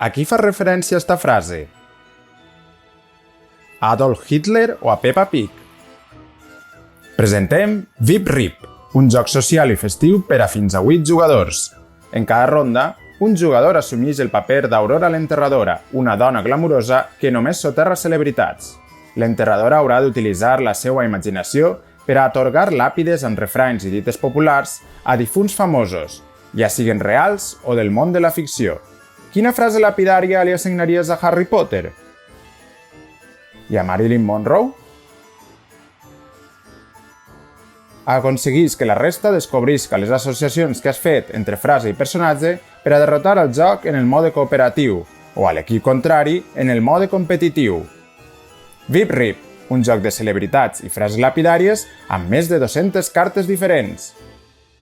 A qui fa referència esta frase? A Adolf Hitler o a Peppa Pig? Presentem VIP RIP, un joc social i festiu per a fins a 8 jugadors. En cada ronda, un jugador assumeix el paper d'Aurora l'Enterradora, una dona glamurosa que només soterra celebritats. L'enterradora haurà d'utilitzar la seva imaginació per a atorgar làpides amb refranys i dites populars a difunts famosos, ja siguen reals o del món de la ficció. Quina frase lapidària li assignaries a Harry Potter? I a Marilyn Monroe? Aconseguís que la resta descobrisca les associacions que has fet entre frase i personatge per a derrotar el joc en el mode cooperatiu o a l'equip contrari en el mode competitiu. VIP RIP, un joc de celebritats i frases lapidàries amb més de 200 cartes diferents.